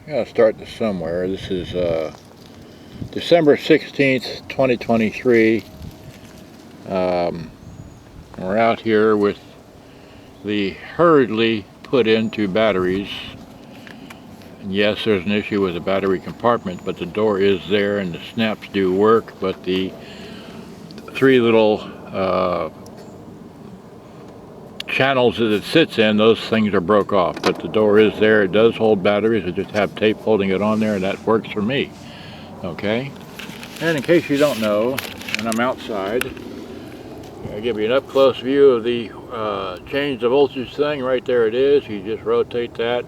Gotta start this somewhere. This is December 16th, 2023. We're out here with the hurriedly put into batteries. And yes, there's an issue with the battery compartment, but the door is there and the snaps do work, but the three little channels that it sits in, those things are broke off, but the door is there. It does hold batteries. I just have tape holding it on there, and that works for me. Okay, and in case you don't know, and I'm outside, I'll give you an up close view of the change the voltage thing. Right there it is. You just rotate that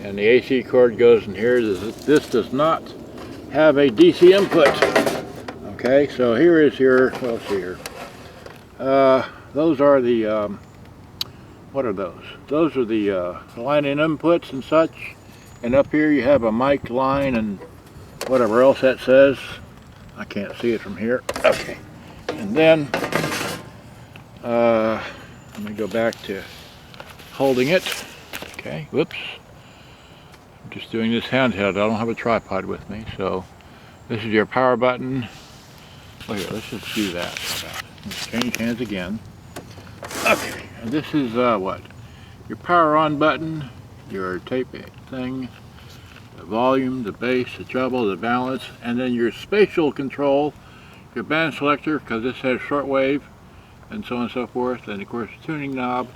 and the AC cord goes in here. This does not have a DC input. Okay, so here is your, well, let's see here. Those are the what are those? Those are the line in inputs and such. And up here you have a mic line and whatever else that says. I can't see it from here. Okay. And then, let me go back to holding it. Okay, whoops. I'm just doing this handheld. I don't have a tripod with me. So this is your power button. Well, here, let's just do that. How about it? Let's change hands again. Okay, and this is what? Your power on button, your tape thing, the volume, the bass, the treble, the balance, and then your spatial control, your band selector, because this has shortwave, and so on and so forth, and of course the tuning knob.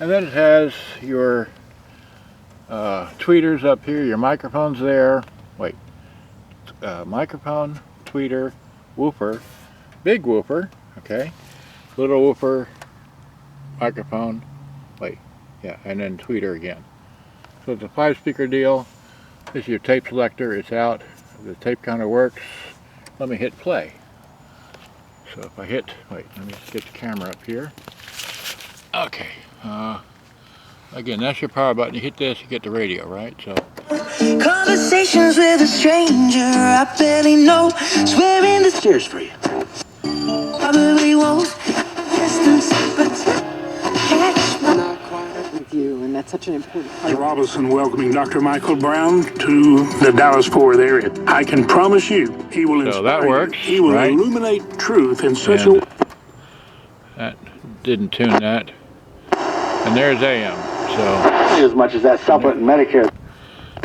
And then it has your tweeters up here, your microphones there. Wait, microphone, tweeter, woofer, big woofer, okay, little woofer, microphone, wait, yeah, and then tweeter again. So it's a 5-speaker deal. This is your tape selector. It's out. The tape counter works. Let me hit play. So if I hit, wait, let me just get the camera up here. Okay. Again, that's your power button. You hit this, you get the radio, right? So. Conversations with a stranger I barely know. Swearing the stairs for you. Probably won't. Distance, but catch my not quiet with you, and that's such an important part. Robinson welcoming Dr. Michael Brown to the Dallas-Fort Worth area. I can promise you, he will inspire. So that works. He will right? illuminate truth in such a. That didn't tune that. And there's AM. So as much as that supplement and Medicare.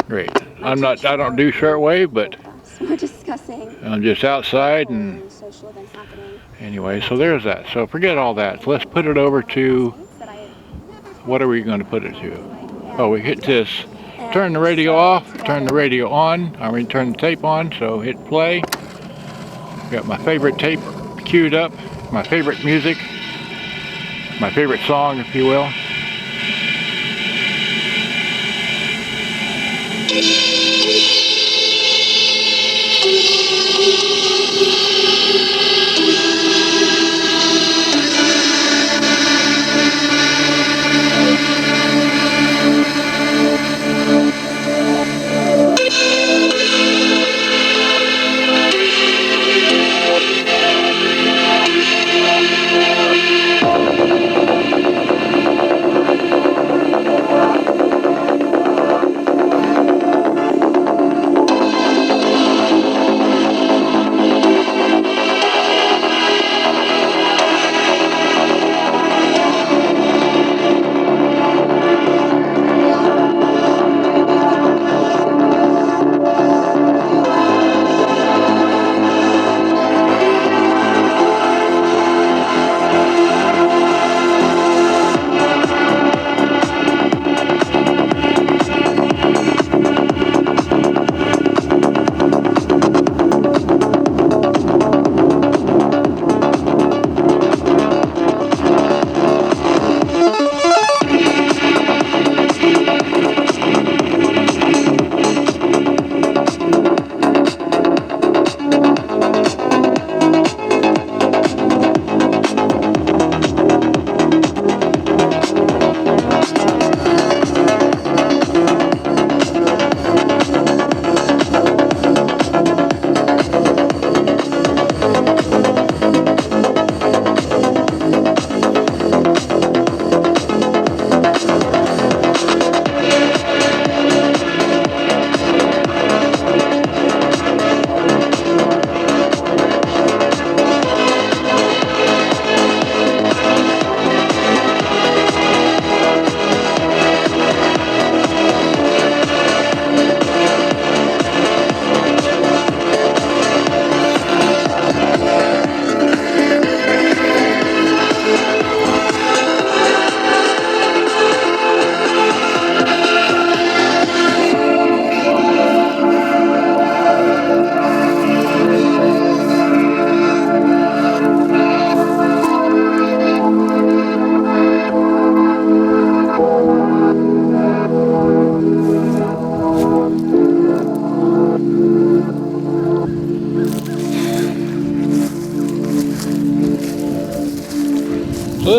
Great. I don't do shortwave, but we're discussing. I'm just outside and social events happening. Anyway, so there's that. So forget all that. So let's put it over to, what are we going to put it to? Oh, we hit this. Turn the radio off, turn the radio on. I mean, turn the tape on, so hit play. Got my favorite tape queued up, my favorite music, my favorite song, if you will.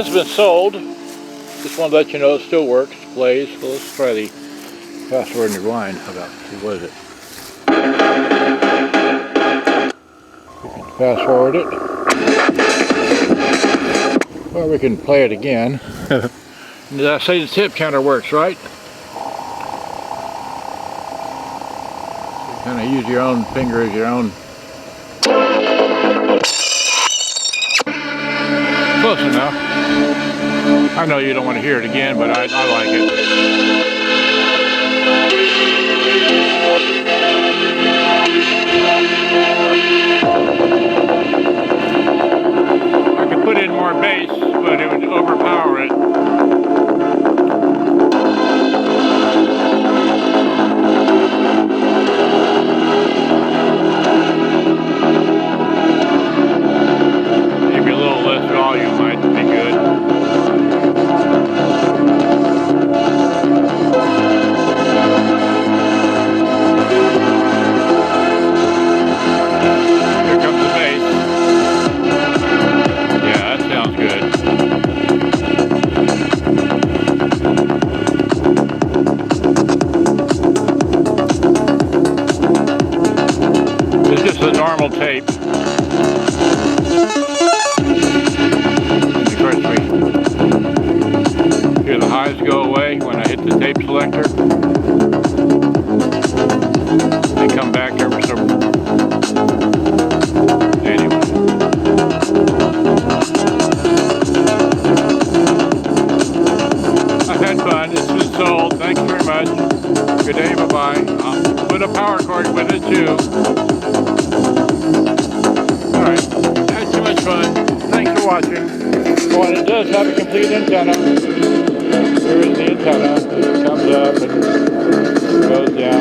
this has been sold. Just want to let you know it still works, plays. So let's try the password and rewind. How about, what is it? We can fast forward it. Or we can play it again. Did I say the tip counter works, right? So you kind of use your own finger as your own. Close enough. I know you don't want to hear it again, but I like it. I could put in more bass, but it would overpower it. Maybe a little less volume might be good. Here comes the bass. Yeah, that sounds good. It's just a normal tape. Of course, we hear the highs go away when I hit the tape selector. They come back ever so. Anyway. I've had fun. It's been sold. Thanks very much. Good day. Bye-bye. I'll put a power cord with it too. Alright. Had too much fun. Thanks for watching. Oh, and it does have a complete antenna. Here is the antenna. It comes up and goes down.